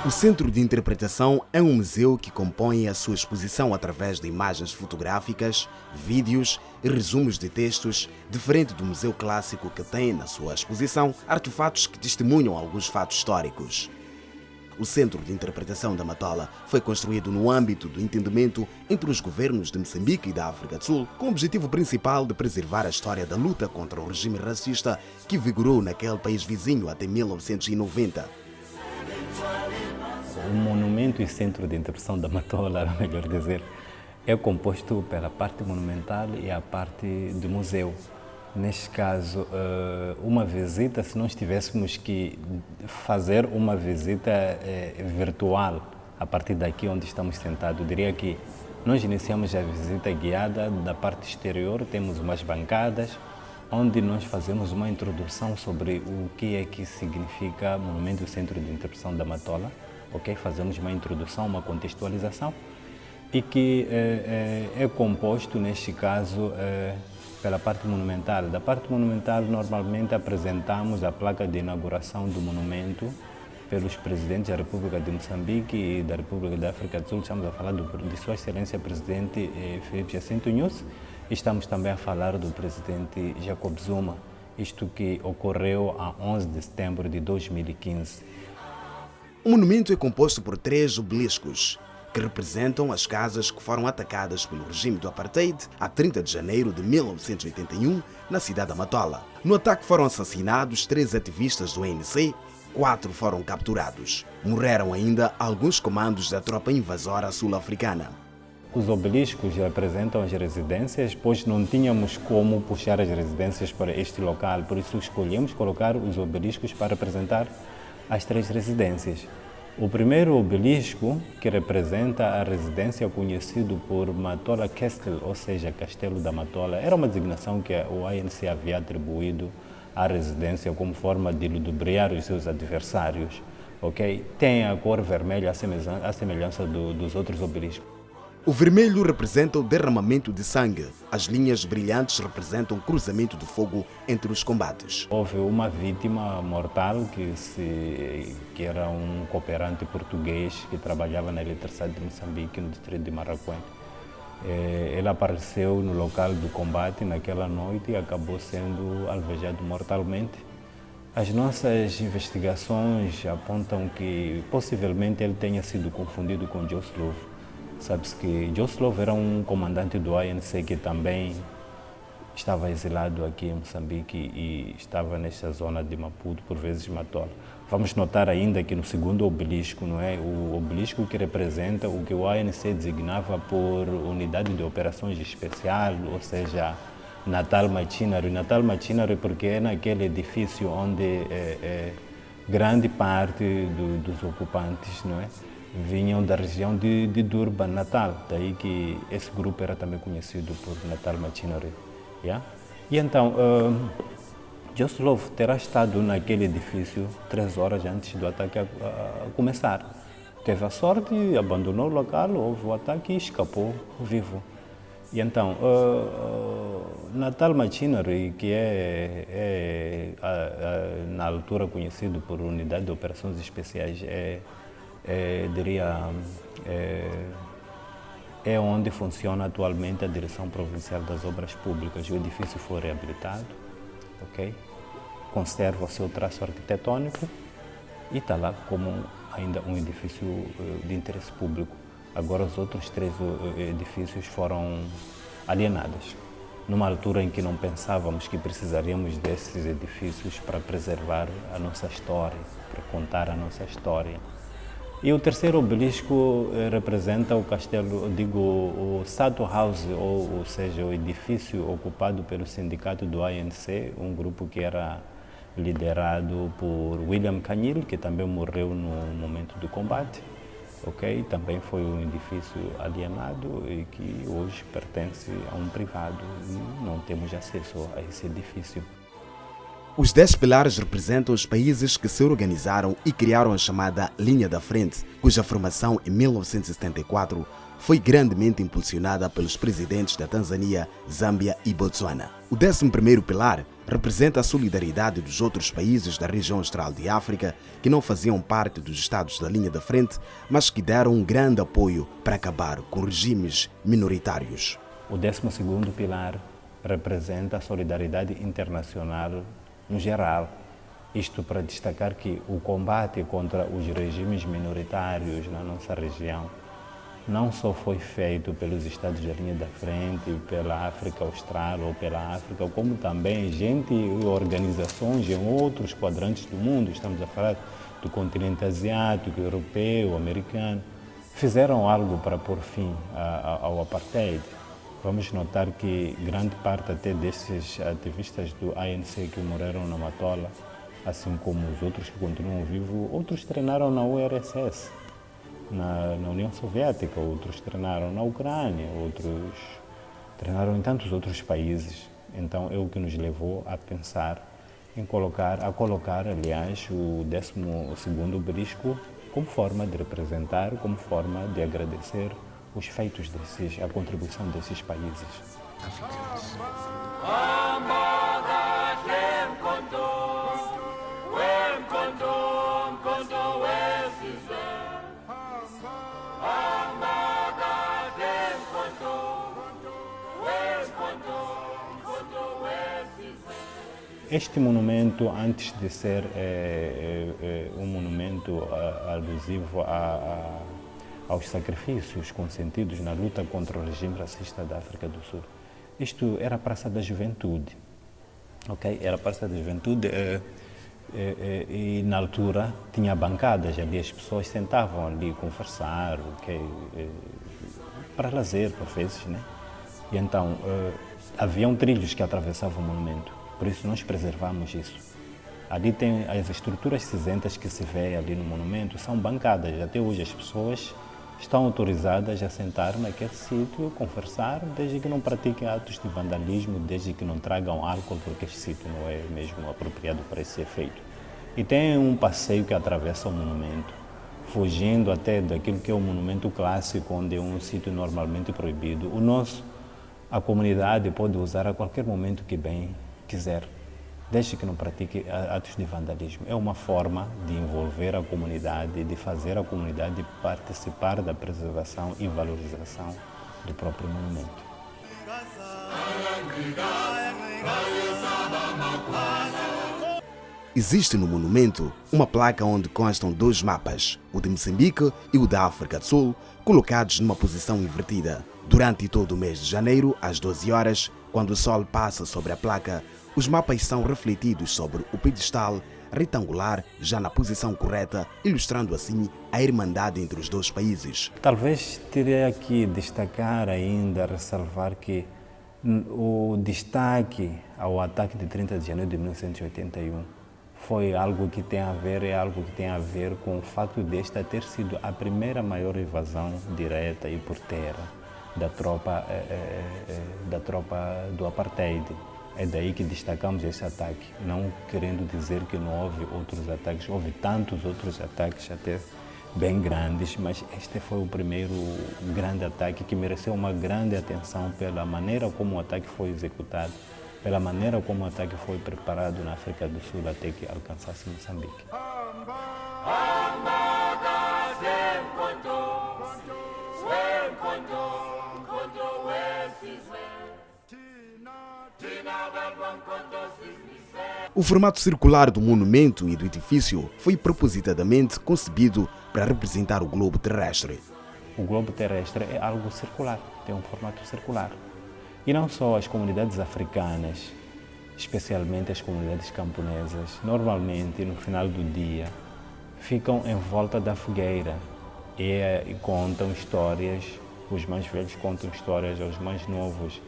O Centro de Interpretação é um museu que compõe a sua exposição através de imagens fotográficas, vídeos e resumos de textos, diferente do Museu Clássico que tem na sua exposição artefatos que testemunham alguns fatos históricos. O Centro de Interpretação da Matola foi construído no âmbito do entendimento entre os governos de Moçambique e da África do Sul, com o objetivo principal de preservar a história da luta contra o regime racista que vigorou naquele país vizinho até 1990. O monumento e centro de interpretação da Matola, melhor dizer, é composto pela parte monumental e a parte do museu. Neste caso, uma visita, se nós tivéssemos que fazer uma visita virtual a partir daqui onde estamos sentados, eu diria que nós iniciamos a visita guiada da parte exterior, temos umas bancadas, onde nós fazemos uma introdução sobre o que é que significa Monumento e Centro de Interpretação da Matola. Okay? Fazemos uma introdução, uma contextualização e que é composto, neste caso, pela parte monumental. Da parte monumental, normalmente apresentamos a placa de inauguração do monumento pelos presidentes da República de Moçambique e da República da África do Sul. Estamos a falar de Sua Excelência Presidente Filipe Jacinto Nyusi. Estamos também a falar do presidente Jacob Zuma, isto que ocorreu a 11 de setembro de 2015. O monumento é composto por 3 obeliscos, que representam as casas que foram atacadas pelo regime do Apartheid a 30 de janeiro de 1981, na cidade da Matola. No ataque foram assassinados 3 ativistas do ANC, 4 foram capturados. Morreram ainda alguns comandos da tropa invasora sul-africana. Os obeliscos representam as residências, pois não tínhamos como puxar as residências para este local, por isso escolhemos colocar os obeliscos para representar as 3 residências. O primeiro obelisco, que representa a residência conhecido por Matola Castle, ou seja, Castelo da Matola, era uma designação que o ANC havia atribuído à residência como forma de ludibriar os seus adversários. Okay? Tem a cor vermelha, à semelhança dos outros obeliscos. O vermelho representa o derramamento de sangue. As linhas brilhantes representam o cruzamento de fogo entre os combates. Houve uma vítima mortal que era um cooperante português que trabalhava na eletricidade de Moçambique, no distrito de Marraquém. Ele apareceu no local do combate naquela noite e acabou sendo alvejado mortalmente. As nossas investigações apontam que possivelmente ele tenha sido confundido com Joe Slovo. Sabe-se que Joe Slovo era um comandante do ANC que também estava exilado aqui em Moçambique e estava nesta zona de Maputo, por vezes Matola. Vamos notar ainda que no segundo obelisco, não é, o obelisco que representa o que o ANC designava por Unidade de Operações Especial, ou seja, Natal Machinery. Natal Machinery porque é naquele edifício onde grande parte dos ocupantes, não é, vinham da região de Durban, Natal, daí que esse grupo era também conhecido por Natal Machinery. Yeah? E então, Joe Slovo terá estado naquele edifício 3 horas antes do ataque a começar. Teve a sorte, abandonou o local, houve o ataque e escapou vivo. E então, Natal Machinery, que na altura conhecido por Unidade de Operações Especiais, é onde funciona atualmente a Direção Provincial das Obras Públicas. O edifício foi reabilitado, okay? Conserva o seu traço arquitetônico e está lá como ainda um edifício de interesse público. Agora os outros 3 edifícios foram alienados, numa altura em que não pensávamos que precisaríamos desses edifícios para preservar a nossa história, para contar a nossa história. E o terceiro obelisco representa o castelo, o Sato House, ou seja, o edifício ocupado pelo sindicato do ANC, um grupo que era liderado por William Kanyile, que também morreu no momento do combate. Okay? Também foi um edifício alienado e que hoje pertence a um privado e não temos acesso a esse edifício. Os 10 pilares representam os países que se organizaram e criaram a chamada Linha da Frente, cuja formação em 1974 foi grandemente impulsionada pelos presidentes da Tanzânia, Zâmbia e Botsuana. O 11º pilar representa a solidariedade dos outros países da região austral de África que não faziam parte dos estados da Linha da Frente, mas que deram um grande apoio para acabar com regimes minoritários. O 12º pilar representa a solidariedade internacional no geral. Isto para destacar que o combate contra os regimes minoritários na nossa região não só foi feito pelos estados da linha da frente, pela África Austral ou pela África, como também gente e organizações em outros quadrantes do mundo, estamos a falar do continente asiático, europeu, americano, fizeram algo para pôr fim ao apartheid. Vamos notar que grande parte até desses ativistas do ANC que morreram na Matola, assim como os outros que continuam vivos, outros treinaram na URSS, na União Soviética, outros treinaram na Ucrânia, outros treinaram em tantos outros países. Então é o que nos levou a pensar em colocar, aliás, o 12º obelisco como forma de representar, como forma de agradecer os feitos a contribuição desses países. Este monumento, antes de ser um monumento alusivo aos sacrifícios consentidos na luta contra o regime racista da África do Sul, isto era a Praça da Juventude, ok? Era a Praça da Juventude e na altura tinha bancadas ali, as pessoas sentavam ali conversar, ok? Para lazer, por vezes, né? E então haviam trilhos que atravessavam o monumento, por isso nós preservamos isso. Ali tem as estruturas cinzentas que se vê ali no monumento, são bancadas. Até hoje as pessoas estão autorizadas a sentar naquele sítio, conversar, desde que não pratiquem atos de vandalismo, desde que não tragam álcool, porque este sítio não é mesmo apropriado para esse efeito. E tem um passeio que atravessa o monumento, fugindo até daquilo que é o monumento clássico, onde é um sítio normalmente proibido. A comunidade pode usar a qualquer momento que bem quiser, desde que não pratique atos de vandalismo. É uma forma de envolver a comunidade, de fazer a comunidade participar da preservação e valorização do próprio monumento. Existe no monumento uma placa onde constam 2 mapas, o de Moçambique e o da África do Sul, colocados numa posição invertida. Durante todo o mês de janeiro, às 12 horas, quando o sol passa sobre a placa, os mapas são refletidos sobre o pedestal retangular, já na posição correta, ilustrando assim a irmandade entre os 2 países. Talvez teria que destacar ainda, ressalvar que o destaque ao ataque de 30 de janeiro de 1981 foi algo que tem a ver com o facto desta ter sido a primeira maior invasão direta e por terra da tropa do apartheid. É daí que destacamos esse ataque, não querendo dizer que não houve outros ataques, houve tantos outros ataques até bem grandes, mas este foi o primeiro grande ataque que mereceu uma grande atenção pela maneira como o ataque foi executado, pela maneira como o ataque foi preparado na África do Sul até que alcançasse Moçambique. O formato circular do monumento e do edifício foi propositadamente concebido para representar o globo terrestre. O globo terrestre é algo circular, tem um formato circular. E não só as comunidades africanas, especialmente as comunidades camponesas, normalmente no final do dia ficam em volta da fogueira e contam histórias, os mais velhos contam histórias aos mais novos.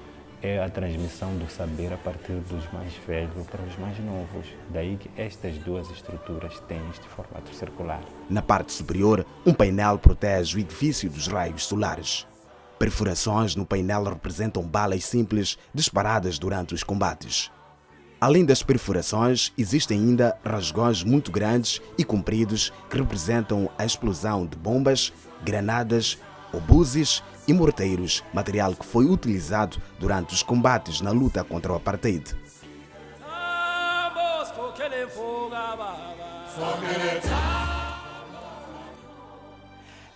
É a transmissão do saber a partir dos mais velhos para os mais novos. Daí que estas 2 estruturas têm este formato circular. Na parte superior, um painel protege o edifício dos raios solares. Perfurações no painel representam balas simples disparadas durante os combates. Além das perfurações, existem ainda rasgões muito grandes e compridos que representam a explosão de bombas, granadas, obuses e morteiros, material que foi utilizado durante os combates na luta contra o apartheid.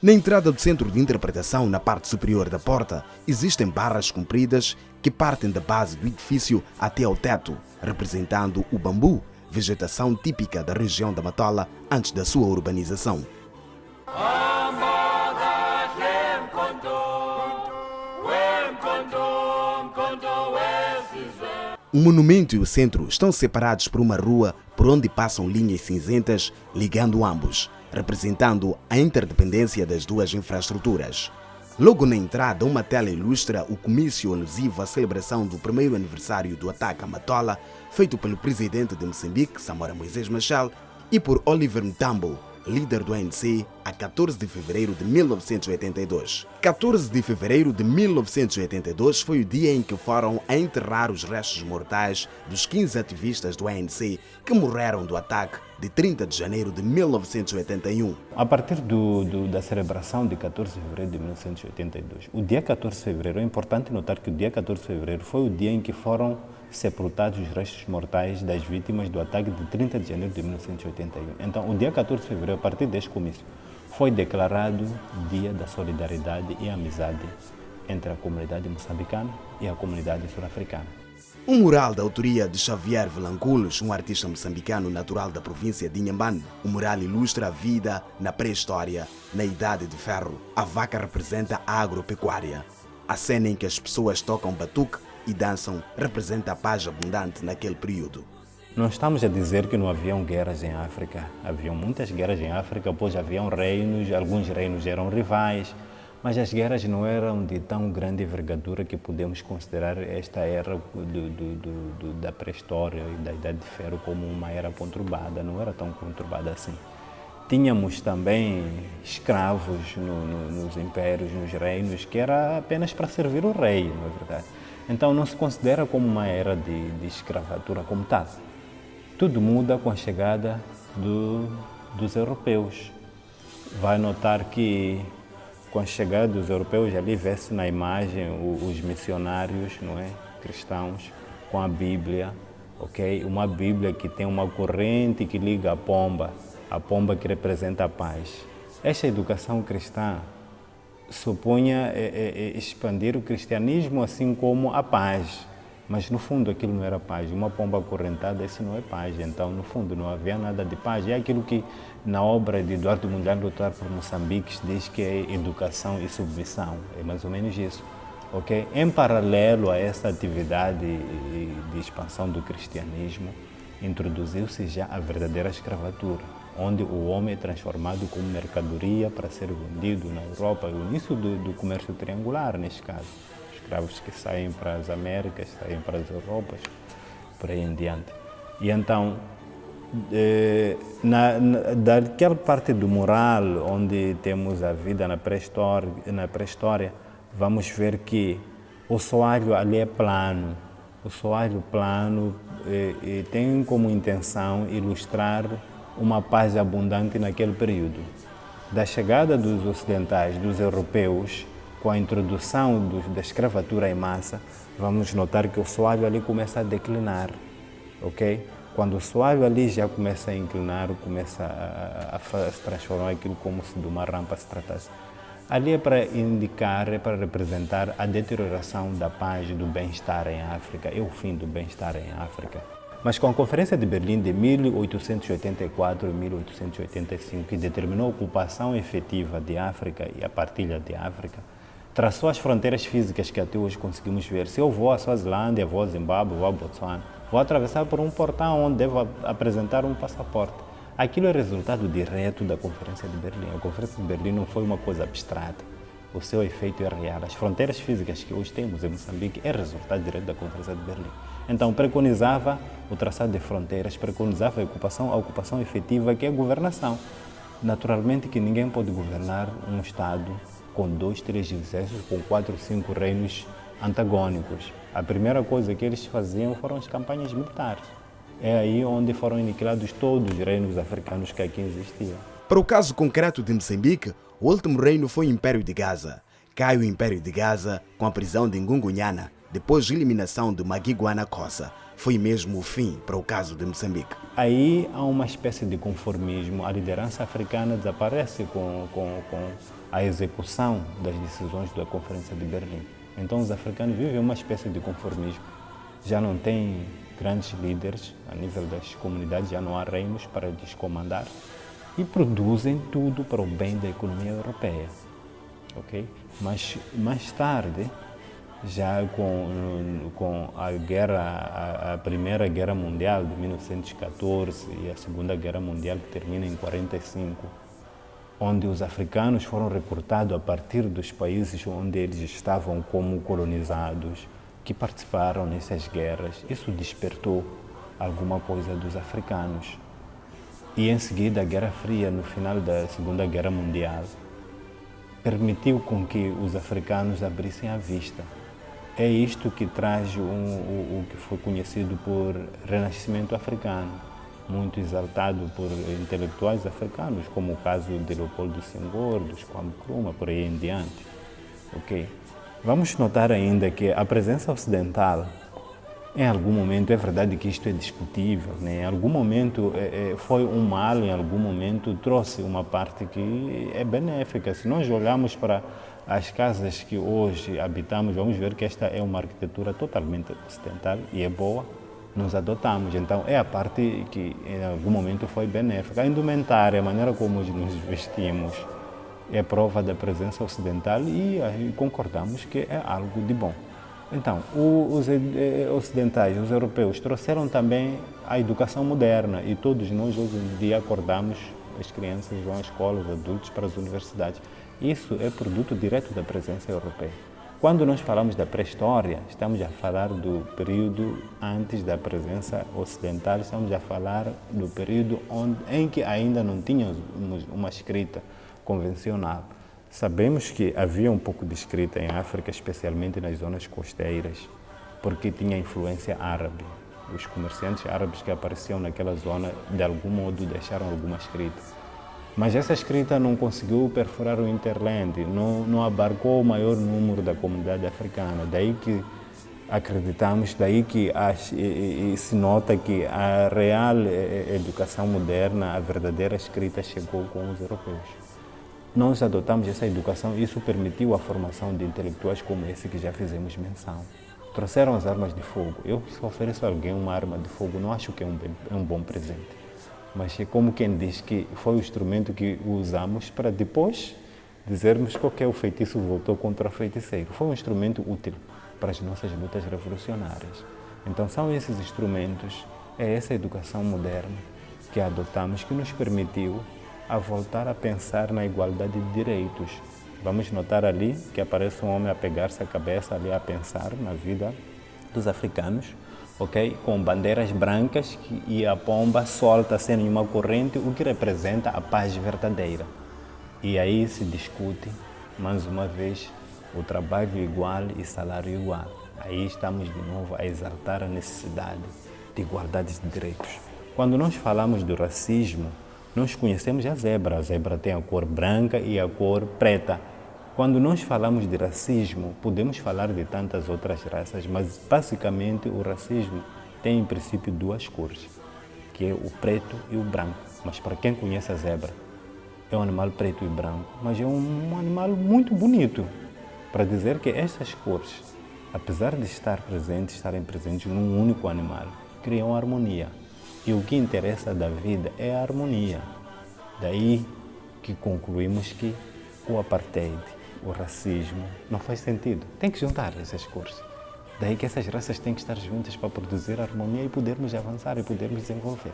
Na entrada do centro de interpretação, na parte superior da porta, existem barras compridas que partem da base do edifício até ao teto, representando o bambu, vegetação típica da região da Matola antes da sua urbanização. O monumento e o centro estão separados por uma rua por onde passam linhas cinzentas ligando ambos, representando a interdependência das duas infraestruturas. Logo na entrada, uma tela ilustra o comício alusivo à celebração do primeiro aniversário do ataque à Matola, feito pelo presidente de Moçambique, Samora Moisés Machel, e por Oliver Tambo, líder do ANC, a 14 de fevereiro de 1982. 14 de fevereiro de 1982 foi o dia em que foram a enterrar os restos mortais dos 15 ativistas do ANC que morreram do ataque de 30 de janeiro de 1981. A partir da celebração de 14 de fevereiro de 1982, o dia 14 de fevereiro, é importante notar que o dia 14 de fevereiro foi o dia em que foram sepultados os restos mortais das vítimas do ataque de 30 de janeiro de 1981. Então, o dia 14 de fevereiro, a partir deste comício, foi declarado Dia da Solidariedade e Amizade entre a comunidade moçambicana e a comunidade sul-africana. Um mural da autoria de Xavier Vilanculos, um artista moçambicano natural da província de Inhambane. O mural ilustra a vida na pré-história, na Idade de Ferro. A vaca representa a agropecuária. A cena em que as pessoas tocam batuque e dançam representa a paz abundante naquele período. Não estamos a dizer que não haviam guerras em África. Haviam muitas guerras em África, pois haviam reinos, alguns reinos eram rivais, mas as guerras não eram de tão grande envergadura que podemos considerar esta era da pré-história e da Idade de Ferro como uma era conturbada, não era tão conturbada assim. Tínhamos também escravos nos impérios, nos reinos, que era apenas para servir o rei, não é verdade? Então não se considera como uma era de escravatura como tal. Tudo muda com a chegada dos europeus. Vai notar que com a chegada dos europeus, ali vê-se na imagem os missionários, não é, cristãos, com a Bíblia, ok? Uma Bíblia que tem uma corrente que liga a pomba que representa a paz. Esta educação cristã supunha expandir o cristianismo assim como a paz, mas no fundo aquilo não era paz. Uma pomba acorrentada, isso não é paz. Então, no fundo, não havia nada de paz. É aquilo que na obra de Eduardo Mondlane, Lutar por Moçambique, diz que é educação e submissão. É mais ou menos isso. Okay? Em paralelo a essa atividade de expansão do cristianismo, introduziu-se já a verdadeira escravatura, onde o homem é transformado como mercadoria para ser vendido na Europa, o início do comércio triangular, neste caso. Escravos que saem para as Américas, saem para as Europas, por aí em diante. E então, daquela parte do mural, onde temos a vida na pré-história, vamos ver que o soalho ali é plano. O soalho plano tem como intenção ilustrar uma paz abundante naquele período. Da chegada dos ocidentais, dos europeus, com a introdução da escravatura em massa, vamos notar que o soalho ali começa a declinar, ok? Quando o soalho ali já começa a inclinar, começa a se transformar aquilo como se de uma rampa se tratasse. Ali é para indicar, é para representar a deterioração da paz e do bem-estar em África, é o fim do bem-estar em África. Mas com a Conferência de Berlim de 1884 e 1885, que determinou a ocupação efetiva de África e a partilha de África, traçou as fronteiras físicas que até hoje conseguimos ver. Se eu vou à Suazilândia, vou a Zimbábue, vou a Botsuana, vou atravessar por um portão onde devo apresentar um passaporte. Aquilo é resultado direto da Conferência de Berlim. A Conferência de Berlim não foi uma coisa abstrata. O seu efeito é real. As fronteiras físicas que hoje temos em Moçambique é resultado direto da Conferência de Berlim. Então, preconizava o traçado de fronteiras, preconizava a ocupação efetiva, que é a governação. Naturalmente que ninguém pode governar um Estado com 2, 3 exércitos, com 4, 5 reinos antagônicos. A primeira coisa que eles faziam foram as campanhas militares. É aí onde foram aniquilados todos os reinos africanos que aqui existiam. Para o caso concreto de Moçambique, o último reino foi o Império de Gaza. Cai o Império de Gaza com a prisão de Ngungunyana, depois da eliminação de Magiguana Kossa. Foi mesmo o fim para o caso de Moçambique. Aí há uma espécie de conformismo. A liderança africana desaparece com a execução das decisões da Conferência de Berlim. Então os africanos vivem uma espécie de conformismo. Já não tem grandes líderes a nível das comunidades, já não há reinos para lhes comandar e produzem tudo para o bem da economia europeia. Okay? Mas mais tarde, já com a Primeira Guerra Mundial de 1914 e a Segunda Guerra Mundial que termina em 1945, onde os africanos foram recrutados a partir dos países onde eles estavam como colonizados, que participaram nessas guerras, isso despertou alguma coisa dos africanos. E em seguida a Guerra Fria, no final da Segunda Guerra Mundial, permitiu com que os africanos abrissem a vista. É isto que traz o que foi conhecido por Renascimento Africano, muito exaltado por intelectuais africanos, como o caso de Leopoldo Senghor, dos Kwame Nkrumah, por aí em diante. Okay. Vamos notar ainda que a presença ocidental, em algum momento, é verdade que isto é discutível, né? Em algum momento foi um mal, em algum momento trouxe uma parte que é benéfica. Se nós olharmos para as casas que hoje habitamos, vamos ver que esta é uma arquitetura totalmente ocidental e é boa, nos adotamos. Então é a parte que em algum momento foi benéfica. A indumentária, a maneira como nos vestimos, é prova da presença ocidental e concordamos que é algo de bom. Então, os ocidentais, os europeus, trouxeram também a educação moderna e todos nós hoje em dia acordamos, as crianças vão à escola, os adultos para as universidades. Isso é produto direto da presença europeia. Quando nós falamos da pré-história, estamos a falar do período antes da presença ocidental, estamos a falar do período em que ainda não tínhamos uma escrita convencional. Sabemos que havia um pouco de escrita em África, especialmente nas zonas costeiras, porque tinha influência árabe. Os comerciantes árabes que apareciam naquela zona, de algum modo, deixaram alguma escrita. Mas essa escrita não conseguiu perfurar o hinterland, não abarcou o maior número da comunidade africana. Daí que acreditamos, daí que se nota que a real educação moderna, a verdadeira escrita, chegou com os europeus. Nós adotamos essa educação e isso permitiu a formação de intelectuais como esse que já fizemos menção. Trouxeram as armas de fogo. Eu, se ofereço a alguém uma arma de fogo, não acho que é um bom presente. Mas é como quem diz que foi o instrumento que usamos para depois dizermos que o feitiço voltou contra o feiticeiro. Foi um instrumento útil para as nossas lutas revolucionárias. Então são esses instrumentos, é essa educação moderna que adotamos que nos permitiu a voltar a pensar na igualdade de direitos. Vamos notar ali que aparece um homem a pegar-se a cabeça ali a pensar na vida dos africanos, ok? Com bandeiras brancas e a pomba solta sem nenhuma corrente, o que representa a paz verdadeira. E aí se discute, mais uma vez, o trabalho igual e salário igual. Aí estamos de novo a exaltar a necessidade de igualdade de direitos. Quando nós falamos do racismo, nós conhecemos a zebra tem a cor branca e a cor preta. Quando nós falamos de racismo, podemos falar de tantas outras raças, mas basicamente o racismo tem em princípio duas cores, que é o preto e o branco. Mas para quem conhece a zebra, é um animal preto e branco, mas é um animal muito bonito, para dizer que estas cores, apesar de estarem presentes num único animal, criam harmonia. E o que interessa da vida é a harmonia. Daí que concluímos que o apartheid, o racismo, não faz sentido. Tem que juntar essas cores. Daí que essas raças têm que estar juntas para produzir harmonia e podermos avançar e podermos desenvolver.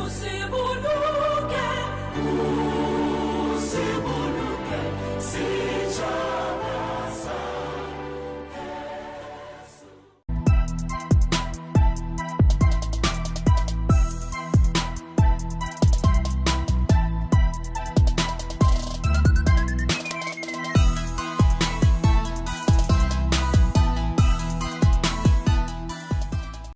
Usibuluke